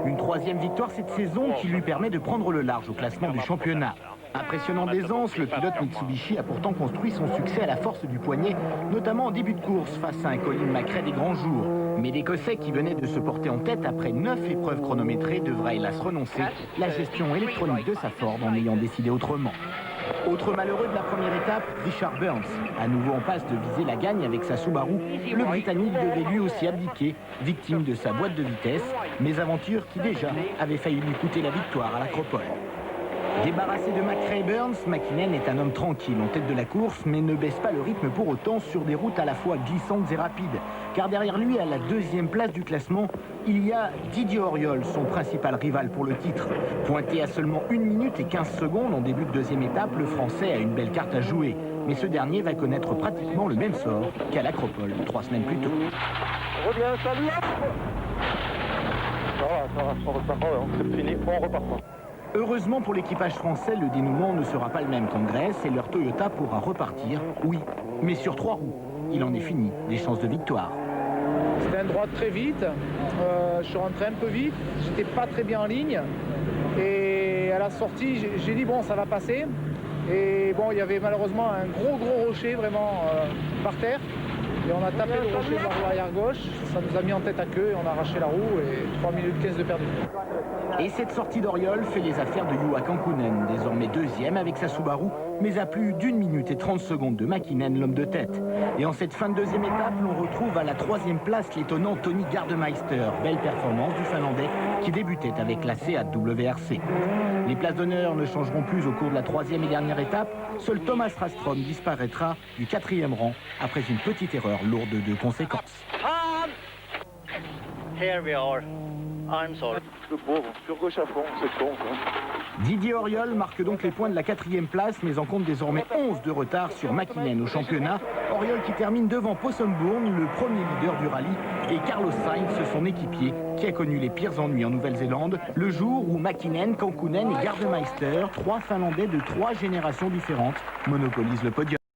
Une troisième victoire cette saison qui lui permet de prendre le large au classement du championnat. Impressionnant d'aisance, le pilote Mitsubishi a pourtant construit son succès à la force du poignet, notamment en début de course face à un Colin McRae des grands jours. Mais l'Écossais qui venait de se porter en tête après 9 épreuves chronométrées devra hélas renoncer la gestion électronique de sa Ford en ayant décidé autrement. Autre malheureux de la première étape, Richard Burns. À nouveau en passe de viser la gagne avec sa Subaru, le Britannique devait lui aussi abdiquer, victime de sa boîte de vitesse, mésaventure qui déjà avait failli lui coûter la victoire à l'Acropole. Débarrassé de McRae et Burns, McKinnon est un homme tranquille en tête de la course, mais ne baisse pas le rythme pour autant sur des routes à la fois glissantes et rapides. Car derrière lui, à la deuxième place du classement, il y a Didier Auriol, son principal rival pour le titre. Pointé à seulement 1 minute et 15 secondes en début de deuxième étape, le Français a une belle carte à jouer. Mais ce dernier va connaître pratiquement le même sort qu'à l'Acropole 3 semaines plus tôt. Reviens, salut. Ça va, c'est fini, on repart pas. Heureusement pour l'équipage français, le dénouement ne sera pas le même qu'en Grèce et leur Toyota pourra repartir, oui, mais sur 3 roues. Il en est fini des chances de victoire. C'était un droit très vite, je suis rentré un peu vite, j'étais pas très bien en ligne et à la sortie j'ai dit bon ça va passer et bon il y avait malheureusement un gros rocher vraiment par terre. Et on a tapé le rocher de la roue arrière gauche, ça nous a mis en tête à queue et on a arraché la roue et 3 minutes 15 de perdu. Et cette sortie d'Auriol fait les affaires de Juha Kankkunen, désormais deuxième avec sa Subaru, mais à plus d'1 minute et 30 secondes de McKinnon, l'homme de tête. Et en cette fin de deuxième étape, l'on retrouve à la 3e place l'étonnant Tony Gardemeister, belle performance du Finlandais qui débutait avec la Seat WRC. Les places d'honneur ne changeront plus au cours de la 3e et dernière étape, seul Thomas Rastrom disparaîtra du 4e rang après une petite erreur lourde de conséquences. Here we are. I'm sorry. Le pauvre, sur gauche à fond, c'est con quoi. Didier Auriol marque donc les points de la 4e place, mais en compte désormais 11 de retard sur McKinnon au championnat. Auriol qui termine devant Ponsonbourne, le premier leader du rallye, et Carlos Sainz, son équipier, qui a connu les pires ennuis en Nouvelle-Zélande, le jour où McKinnon, Kankkunen et Gardemeister, 3 Finlandais de 3 générations différentes, monopolisent le podium.